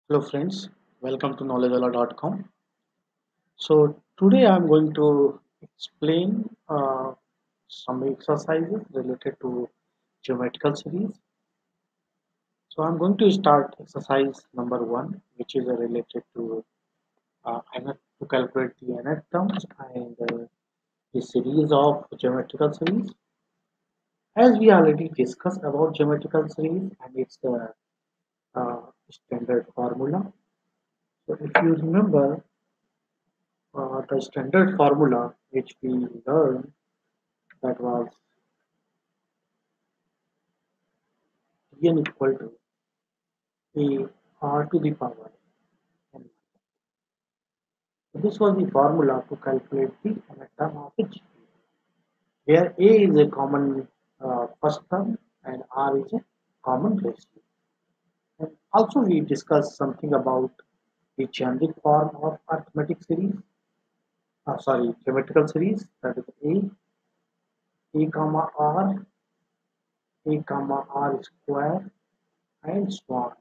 Hello friends, welcome to knowledgealla.com. So today I'm going to explain some exercises related to geometrical series. So I'm going to start exercise number one, which is related to to calculate the nth terms and the series of geometrical series. As we already discussed about geometrical series and its standard formula. So if you remember, the standard formula which we learned, that was n equal to a r to the power n. So this was the formula to calculate the nth term of a GP, where a is a common first term and r is a common ratio. And also we discussed something about the generic form of arithmetic series, geometrical series, that is a comma a comma r square, and so on,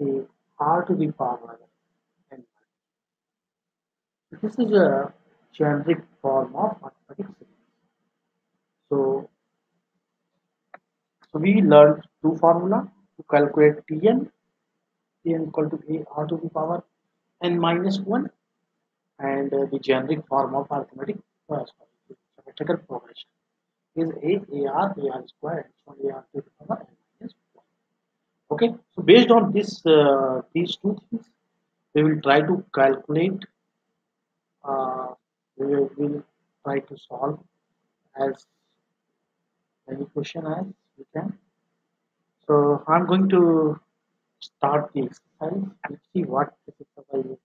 a r to the power n. This is a generic form of arithmetic series. So, so we learned two formula to calculate Tn equal to a r to the power n minus 1, and the generic form of geometrical progression is ar square, and so a r to the power n minus 1. Okay, so based on these two things, we will try to calculate, uh, we will try to solve as many question as we can. So I'm going to start the exercise. Let's see what this exercise is.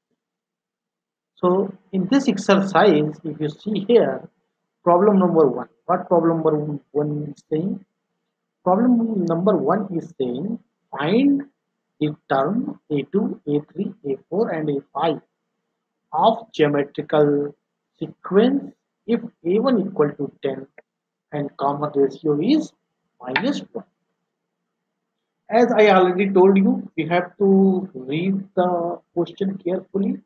So in this exercise, if you see here, problem number one. What problem number one is saying? Problem number one is saying find the term a2, a3, a4, and a5 of geometrical sequence if a1 equal to 10 and common ratio is minus 1. As I already told you, we have to read the question carefully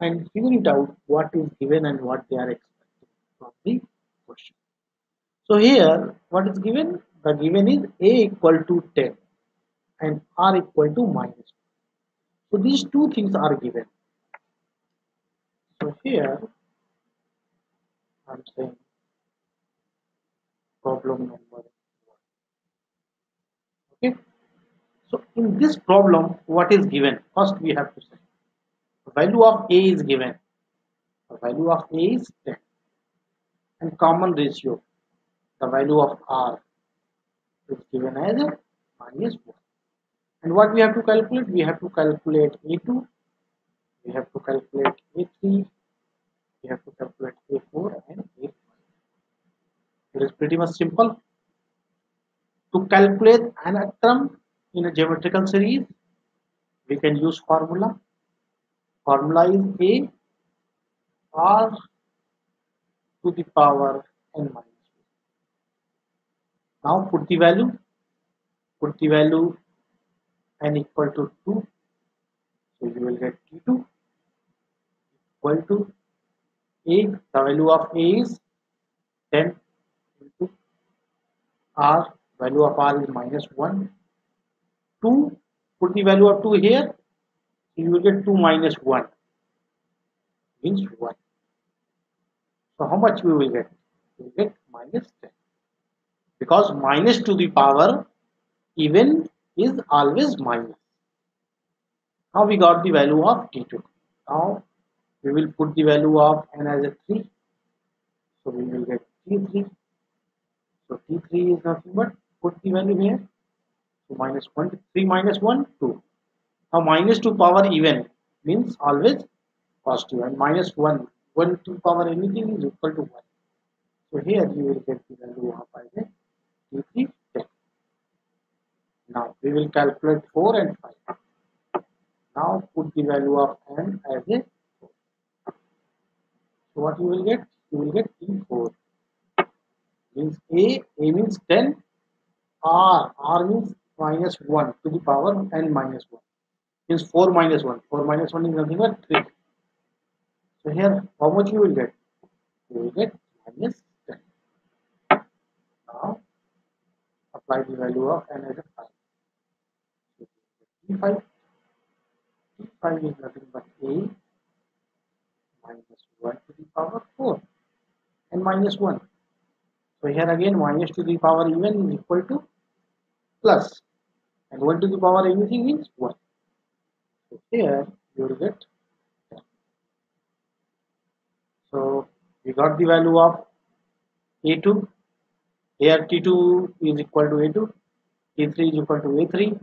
and figure it out what is given and what they are expecting from the question. So here, what is given? The given is a equal to 10 and r equal to minus 1. So these two things are given. So here, I'm saying problem number one. Okay. So in this problem, what is given? First, we have to say the value of a is given. The value of a is 10 and common ratio, the value of r is given as minus 1. And what we have to calculate? We have to calculate a2, we have to calculate a3, we have to calculate a4 and a5. It is pretty much simple. To calculate an term in a geometrical series, we can use formula. Formula is a r to the power n minus 1. Now put the value n equal to 2, so you will get t2 equal to a, the value of a is 10 into r, value of r is minus 1. 2, put the value of 2 here, so you will get 2 minus 1 means 1. So how much we will get? We will get minus 10, because minus to the power even is always minus. Now we got the value of t2. Now we will put the value of n as a 3, so we will get t3. So t3 is nothing but, put the value here, so minus 1, 3 minus 1, 2. Now minus to power even means always positive, and minus 1, 1 to power anything is equal to 1. So here you will get the value of either t3 10. Now we will calculate 4 and 5. Now put the value of n as a 4. So what you will get? You will get t4. Means a means 10, r means minus 1 to the power n minus 1. Means 4 minus 1. 4 minus 1 is nothing but 3. So here, how much you will get? You will get minus 10. Now, apply the value of n as a 5. So, T5. T5 is nothing but a minus 1 to the power 4 and minus 1. So here again minus to the power even is equal to plus, and 1 to the power anything is 1. So here you will get 10. So we got the value of A2. Here T2 is equal to A2, T3 is equal to A3,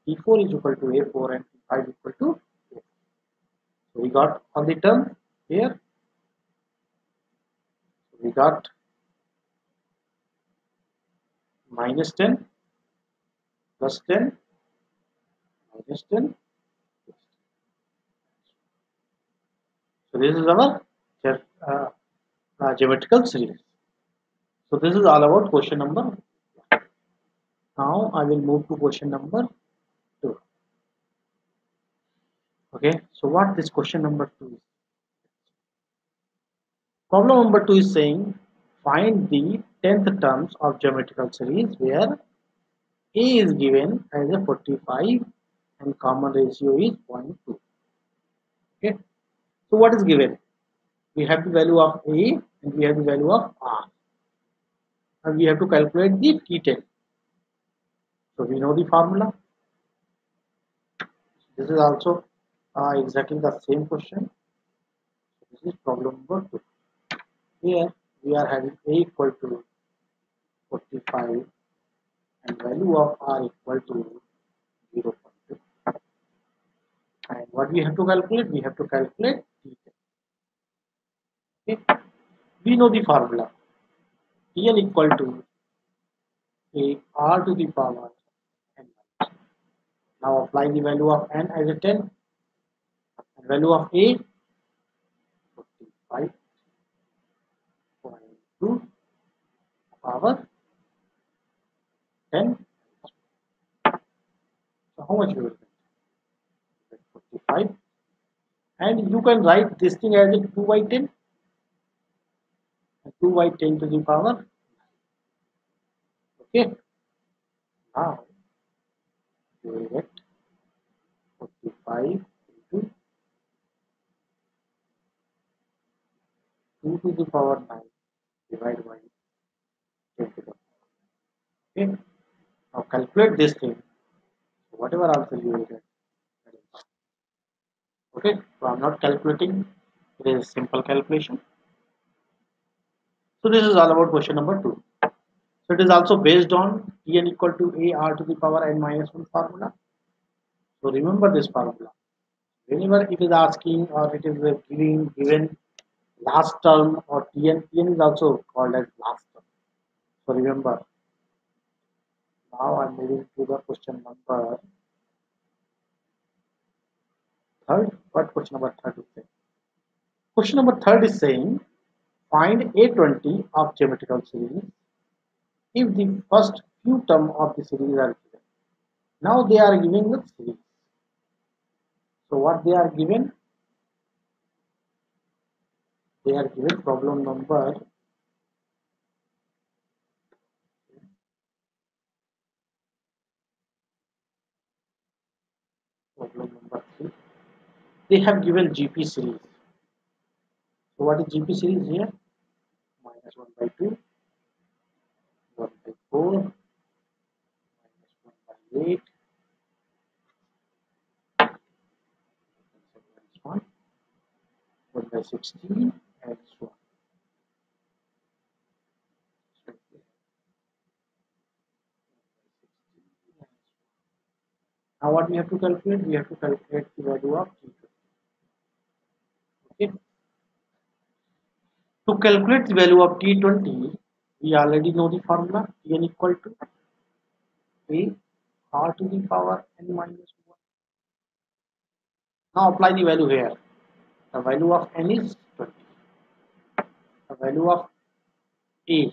T4 is equal to A4, and T5 is equal to A4. So we got all the terms here. So we got minus 10 plus 10 minus 10. So this is our geometrical series. So this is all about question number 1. Now I will move to question number 2. Okay, so what this question number 2 is? Problem number 2 is saying find the 10th terms of geometrical series where A is given as a 45 and common ratio is 0.2. Okay, so what is given? We have the value of A and we have the value of R, and we have to calculate the T10. So we know the formula. This is also exactly the same question. This is problem number 2. Here we are having A equal to 45 and value of R equal to 0.2. And what we have to calculate? We have to calculate T10. Okay. We know the formula. Tn equal to A R to the power n. Now apply the value of n as a 10 and value of A 45.2 power 10. So how much you will get? 45. And you can write this thing as a 2 by 10. 2 by 10 to the power. Okay. Now you will get 45 into 2 to the power 9 divided by 10 to the power. Okay. Now calculate this thing. Whatever answer you will get. Okay. So I'm not calculating. It is a simple calculation. So this is all about question number 2. So it is also based on Tn equal to A R to the power n minus 1 formula. So remember this formula. Whenever it is asking or it is given last term or Tn is also called as last term. So remember. Now I'm moving to the question number 3rd. What question number 3rd is saying? Question number 3rd is saying find A20 of geometrical series if the first few terms of the series are given. Now they are giving the series. So what they are given? They are given problem number 3. They have given GP series. So what is GP series here? Minus 1 by 2, 1 by 4, minus 1 by 8, minus 1, 1 by 16, and so on. Now what we have to calculate? We have to calculate the value of T20. Okay. To calculate the value of T20, we already know the formula. Tn equal to A R to the power n minus 1. Now apply the value here. The value of n is 20. The value of A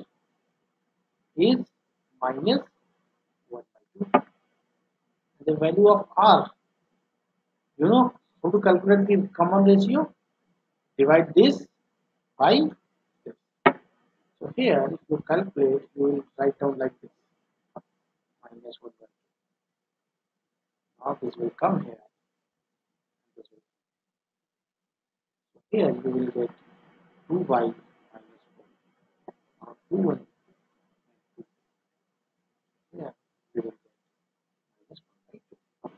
is minus 1 by 2. The value of R You know how to calculate the common ratio? Divide this by this. So here, if you calculate, you will write down like this, minus 1 by 2. Now this will come here. This will, so here you will get 2 by minus 4. Now 2 and 2. Here you will get minus 1 by 2.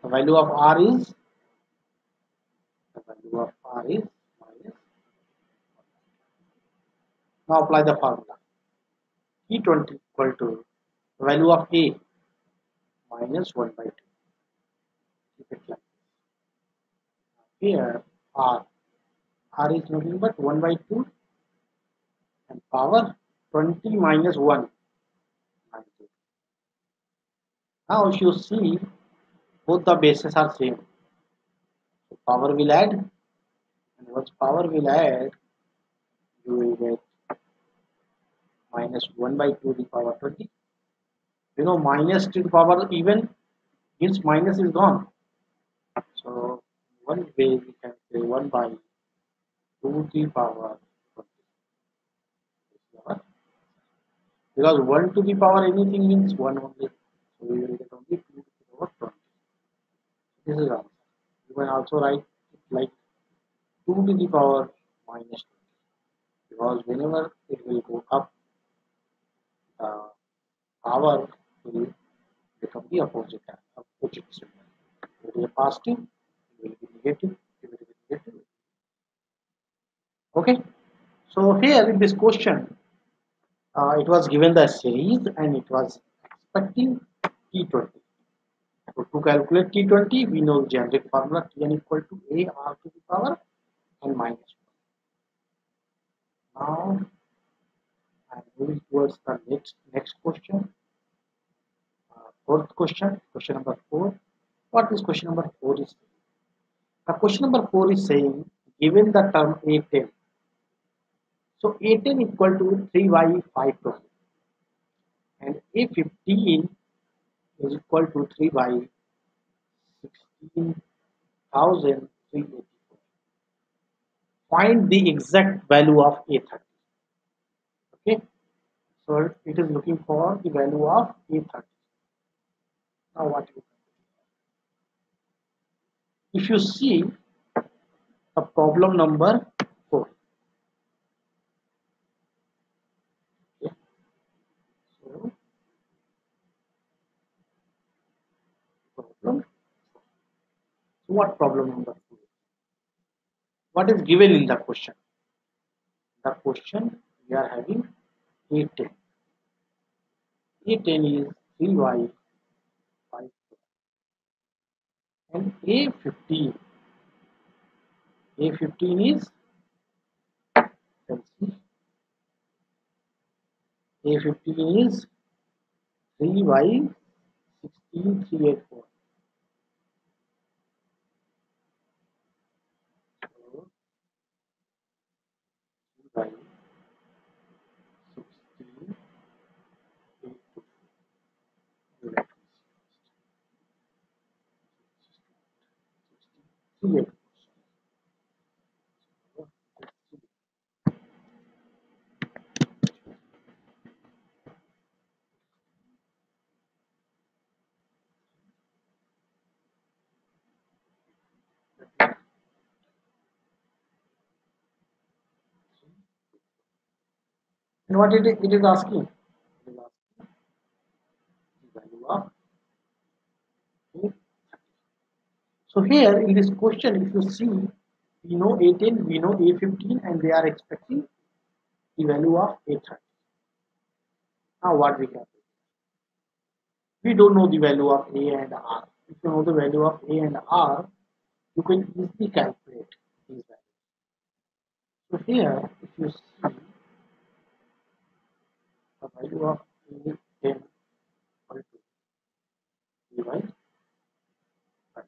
The value of R is, the value of R is minus 1. Now apply the formula. T20 equal to the value of A minus 1 by 2. Keep it like this. Here R is nothing but 1 by 2 and power 20 minus 1. 90. Now if you see both the bases are same. So power will add, and once power will add, you will get minus 1 by 2 to the power 20. You know minus to the power even means minus is gone. So one way we can say 1 by 2 to the power 20. Because 1 to the power anything means 1 only. So we will get only 2 to the power 20. This is answer. You can also write it like 2 to the power minus 20. Because whenever it will go up, the power will become the opposite symbol. It will be a positive, it will be negative, it will be negative. Okay. So here in this question, it was given the series and it was expecting T20. So to calculate T20, we know the generic formula Tn equal to A R to the power and minus 1. Now I'm moving towards the next question. Fourth question, question number 4. What is question number 4 is saying? The question number 4 is saying, given the term A10, so A10 equal to 3 by 512 and A15 is equal to 3 by 16,384. Find the exact value of A30. Okay, so it is looking for the value of A30. Now what you if you see a problem number 4. Okay. So problem. So what problem number 4? What is given in the question? The question we are having A10. A10 is 3y 5 and A15. A15 is let's see, A15 is 3y 16384. So 3y 16384. And what it is asking? It is asking the value of A. So here in this question, if you see, we know A10, we know A15, and they are expecting the value of A30. Now what we can do? We don't know the value of A and R. If you know the value of A and R, you can easily calculate these values. So here, if you see the value of A10 equal to divide by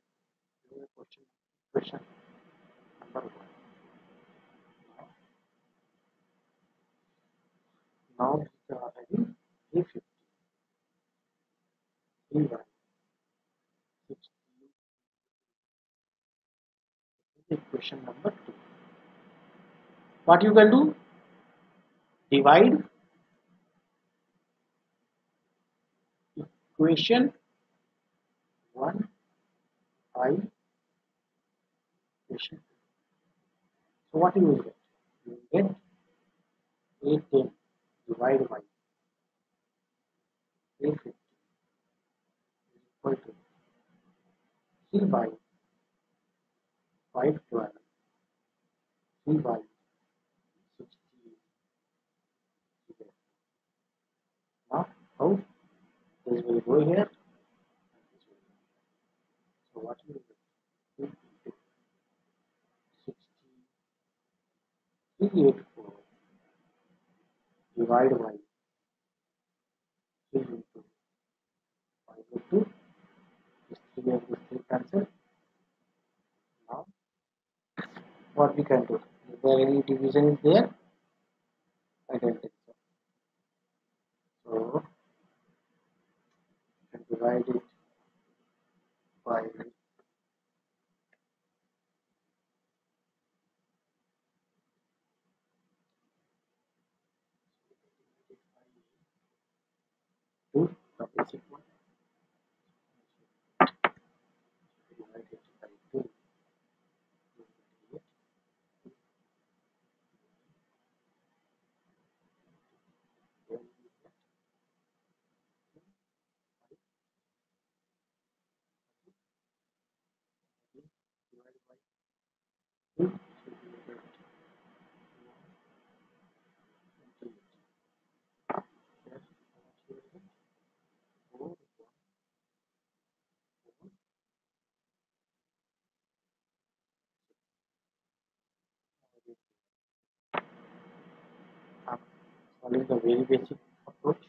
question number 1. Now we are having A50 divide equation number 2. What you can do? Divide equation 1 by equation 2. So what you will get? You will get 810 divided by 850 is equal to 3 by 512, 3 by 60. Now, how this will go here? So what you will get? 2 into 60, 384 divided by 3 into 582. This 3 and this 3 cancel. Now, what we can do? Is there any division is there? I don't think so. So, you can divide it by 2, the basic one. Divide it by 2. Divided by 2. So you will get 128. Yes, how much you will get? 4, 1, 4. I'm following the very basic approach.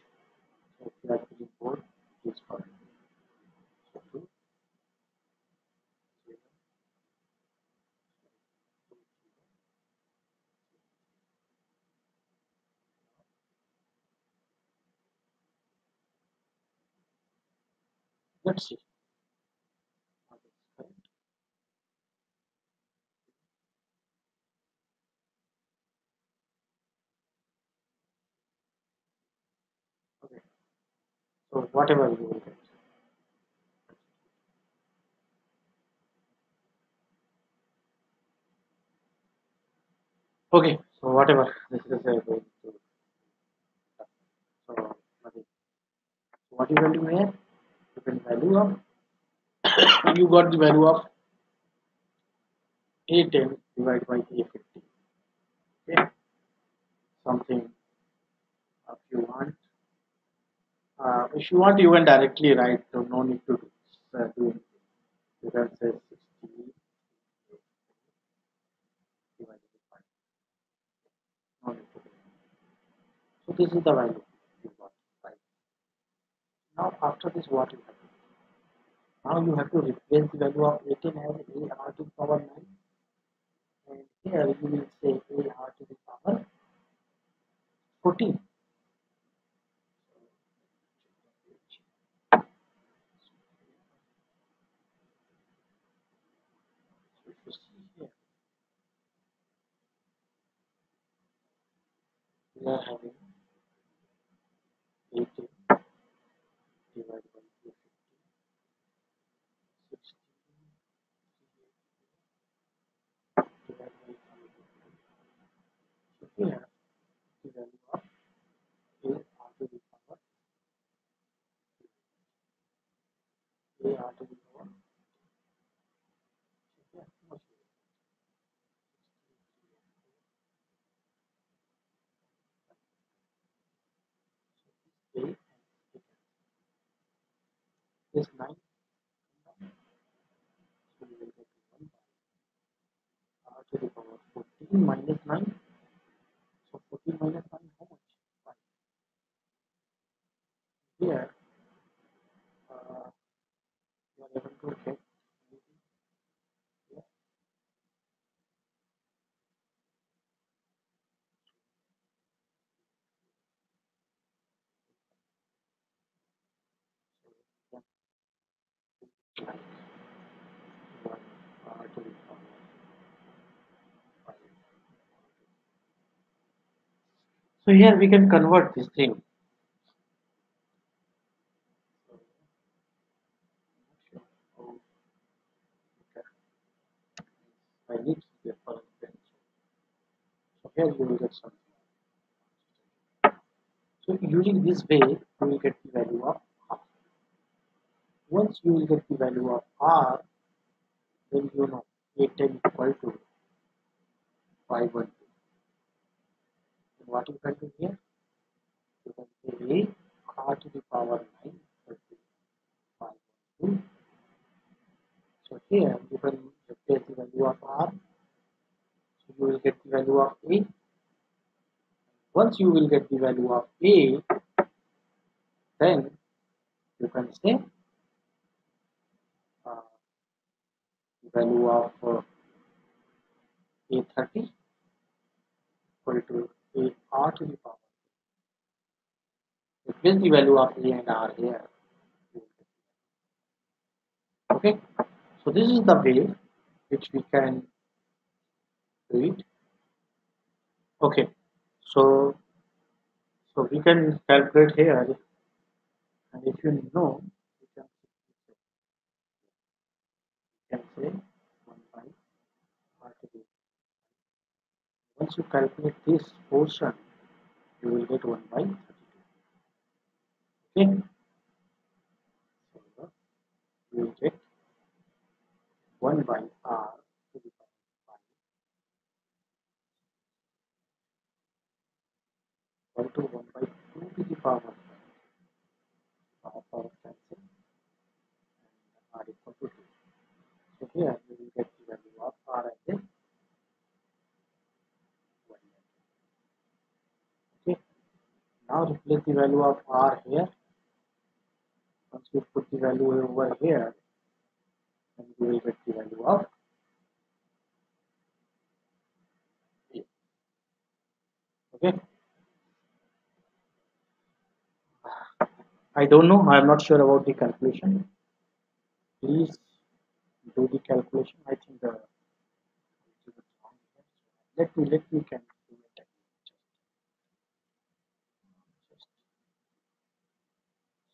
So if you are putting 4, it is correct. So 2, 0, 2, 0. Let's see. Now this is correct. Okay. So whatever you will get. Okay. So whatever this is going to. So nothing. So what you can do here? You can value of you got the value of A10 divided by A50. Okay. Something if you want, you can directly write. So no need to do anything. You can say 60 divided by 5. No need to do anything. So this is the value you got. Right. Now after this, what you have to do? Now you have to replace the value of 18 as a r to the power 9, and here you will say a r to the power 14. So if you see here, we are having 18 divided by 50, 16 divided by 5. So here the value of a r to the power a r to the power. So here, how much is it? A is 9. So we will get 1 by r to the power 14 minus 9. So 14 minus 9, how much? 5. Here, you are able to get anything here. So like 1 r to the power So here we can convert this thing. I need to get for a pen. So here you will get something. So using this way, you will get the value of R. Once you will get the value of R, then you know A10 equal to 512. And what you can do here? You can say A R to the power 9 equal to 512. So here you can replace the value of R. So you will get the value of A. Once you will get the value of A, then you can say uh, the value of A30 equal to A R to the power. Replace the value of A and R here. Okay, so this is the way which we can do it. Okay, so we can calculate here, and if you know, you can say 1 by R to the. Once you calculate this portion, you will get 1 by 32. Okay, so you will get 1 by R to the power 5 equal to 1 by 2 to the power 5. Power cancel and R equal to 2. So here you will get the value of R as a 1. Okay, now replace the value of R here. Once you put the value over here, then you will get the value of A. Okay, I don't know, I am not sure about the calculation. Please do the calculation. I think let me can do it. Just,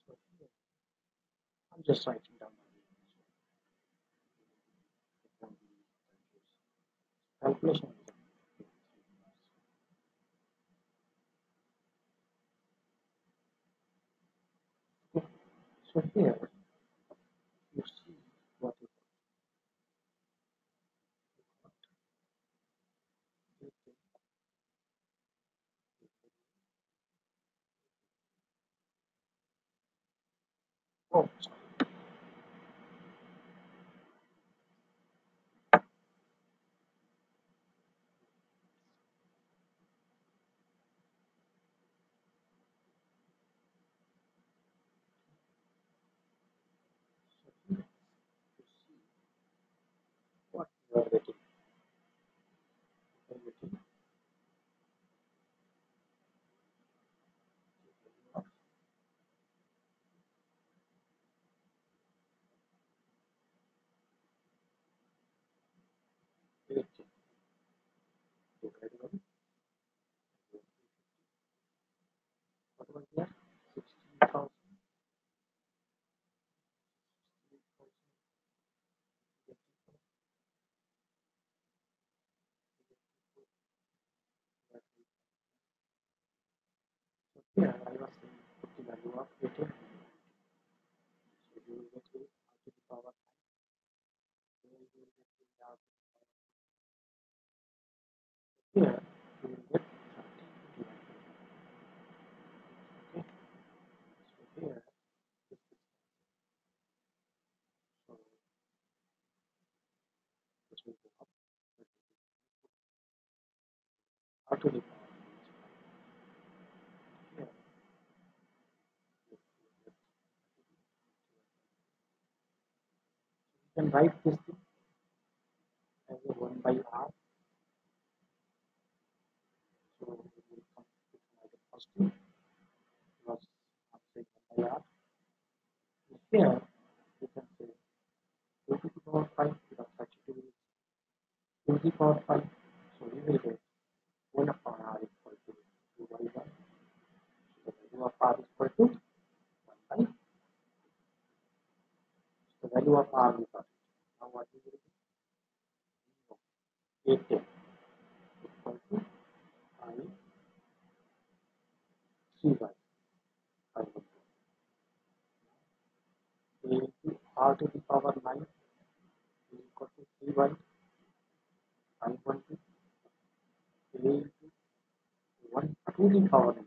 so I'm just writing down the calculation. Okay. So here you see what it is. Oh, so here you see what you are getting. You are getting 18 divided by what was there? 16,000. So here I was saying put the value of 18. So you will get a to the power 9. Here you will get the r to the power. Here you will get 30 divided by. Okay. So here this is so this will go up. R to the power. Here you can write this thing as a 1 by R. So we will come to the first thing was I'm saying 1 by R. Here you can say 2 to the power 5 because 32 is 2 to the power 5. So we will get 1 upon R equal to 2 by 1. A10 equal to I 3y I will do A into r to the power 9 is equal to 3y I want to A into 1 to the power 9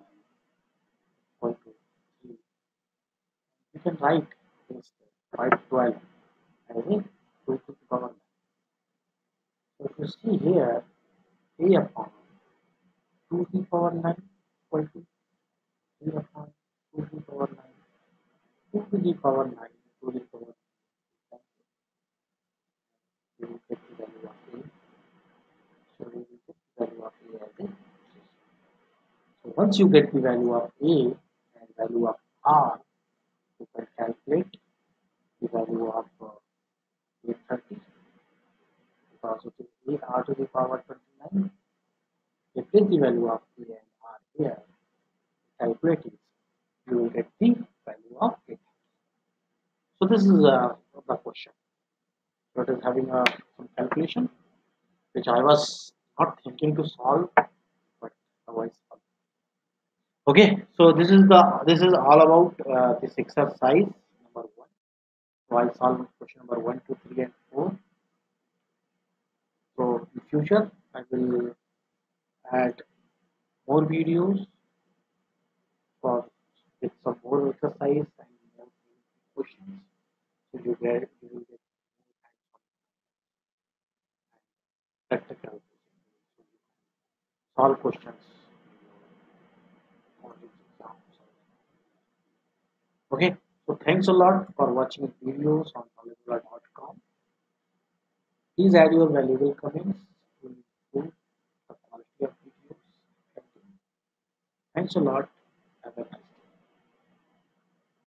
equal to 3. You can write this 512 as a 2 to the power 9. So if you see here, A upon 2 to the power 9 equal to 3 upon 2 to the power 9, 2 to the power 9 to the power 9, you will get the value of A. So we will get the value of A as a 3. So once you get the value of A and value of R, you can calculate the value of 830 because it is 8r to the power 29. Replace the value of A and R here, calculate it, you will get the value of 8. So this is the question. So it is having some calculation which I was not thinking to solve, but otherwise solved. Okay, so this is all about this exercise number 1. So I'll solve question number 1, 2, 3, and 4. So in future I will add more videos for with some more exercise and more questions. So you will get practical solve questions on these exams. Okay, so thanks a lot for watching videos on knowledgeable.com. Please add your valuable comments to improve the quality of videos. Thanks a lot.